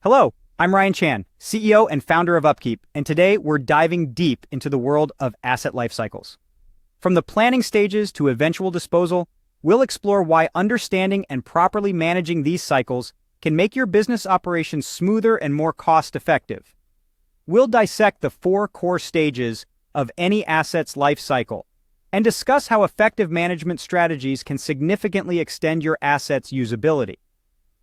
Hello, I'm Ryan Chan, CEO and founder of UpKeep, and today we're diving deep into the world of asset life cycles. From the planning stages to eventual disposal, we'll explore why understanding and properly managing these cycles can make your business operations smoother and more cost-effective. We'll dissect the 4 core stages of any asset's life cycle and discuss how effective management strategies can significantly extend your asset's usability.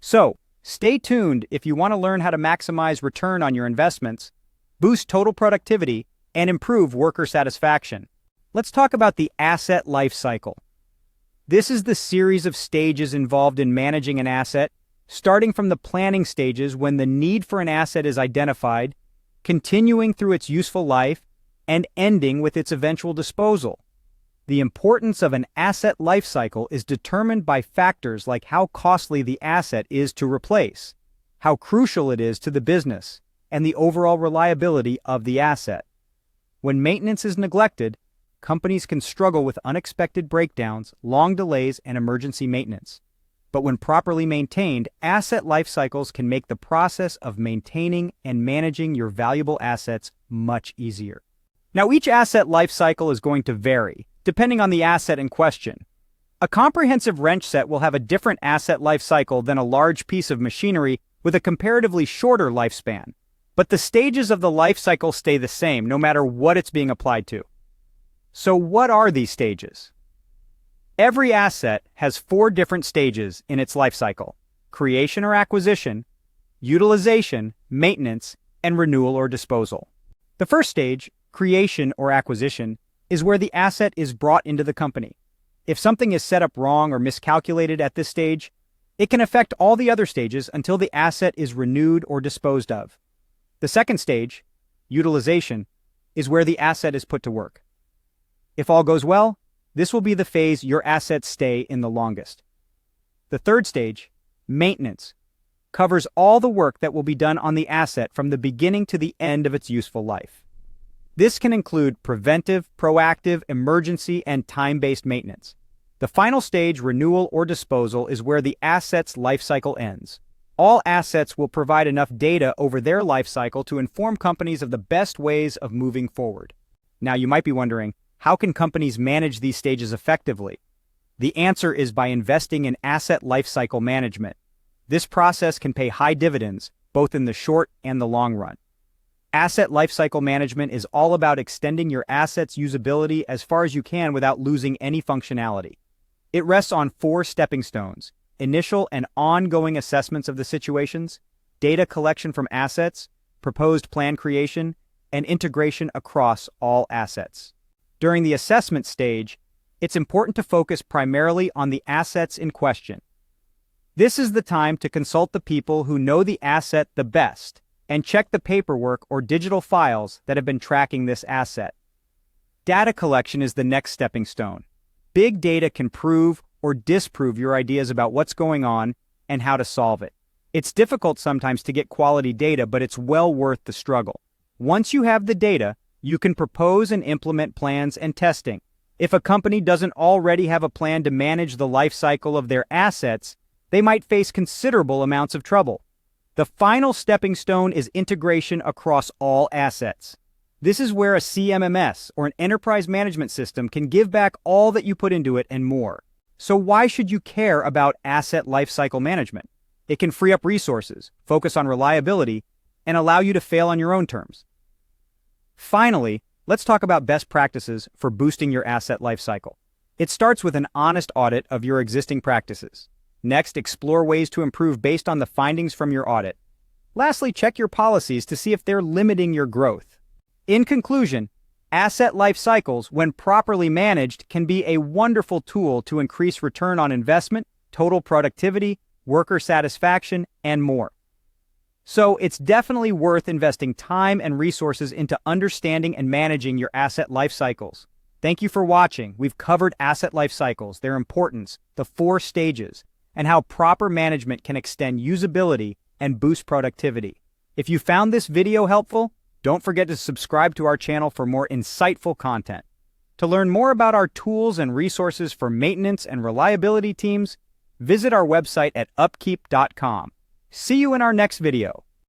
So, stay tuned if you want to learn how to maximize return on your investments, boost total productivity, and improve worker satisfaction. Let's talk about the asset life cycle. This is the series of stages involved in managing an asset, starting from the planning stages when the need for an asset is identified, continuing through its useful life, and ending with its eventual disposal. The importance of an asset life cycle is determined by factors like how costly the asset is to replace, how crucial it is to the business, and the overall reliability of the asset. When maintenance is neglected, companies can struggle with unexpected breakdowns, long delays, and emergency maintenance. But when properly maintained, asset life cycles can make the process of maintaining and managing your valuable assets much easier. Now, each asset life cycle is going to vary, depending on the asset in question. A comprehensive wrench set will have a different asset life cycle than a large piece of machinery with a comparatively shorter lifespan. But the stages of the life cycle stay the same, no matter what it's being applied to. So what are these stages? Every asset has 4 different stages in its life cycle: creation or acquisition, utilization, maintenance, and renewal or disposal. The first stage, creation or acquisition, is where the asset is brought into the company. If something is set up wrong or miscalculated at this stage, it can affect all the other stages until the asset is renewed or disposed of. The second stage, utilization, is where the asset is put to work. If all goes well, this will be the phase your assets stay in the longest. The third stage, maintenance, covers all the work that will be done on the asset from the beginning to the end of its useful life. This can include preventive, proactive, emergency, and time-based maintenance. The final stage, renewal or disposal, is where the asset's life cycle ends. All assets will provide enough data over their life cycle to inform companies of the best ways of moving forward. Now, you might be wondering, how can companies manage these stages effectively? The answer is by investing in asset life cycle management. This process can pay high dividends, both in the short and the long run. Asset lifecycle management is all about extending your asset's usability as far as you can without losing any functionality. It rests on 4 stepping stones: initial and ongoing assessments of the situations, data collection from assets, proposed plan creation, and integration across all assets. During the assessment stage, it's important to focus primarily on the assets in question. This is the time to consult the people who know the asset the best and check the paperwork or digital files that have been tracking this asset. Data collection is the next stepping stone. Big data can prove or disprove your ideas about what's going on and how to solve it. It's difficult sometimes to get quality data, but it's well worth the struggle. Once you have the data, you can propose and implement plans and testing. If a company doesn't already have a plan to manage the life cycle of their assets, they might face considerable amounts of trouble. The final stepping stone is integration across all assets. This is where a CMMS, or an enterprise management system, can give back all that you put into it and more. So why should you care about asset lifecycle management? It can free up resources, focus on reliability, and allow you to fail on your own terms. Finally, let's talk about best practices for boosting your asset lifecycle. It starts with an honest audit of your existing practices. Next, explore ways to improve based on the findings from your audit. Lastly, check your policies to see if they're limiting your growth. In conclusion, asset life cycles, when properly managed, can be a wonderful tool to increase return on investment, total productivity, worker satisfaction, and more. So it's definitely worth investing time and resources into understanding and managing your asset life cycles. Thank you for watching. We've covered asset life cycles, their importance, the 4 stages, and how proper management can extend usability and boost productivity. If you found this video helpful, don't forget to subscribe to our channel for more insightful content. To learn more about our tools and resources for maintenance and reliability teams, visit our website at upkeep.com. See you in our next video.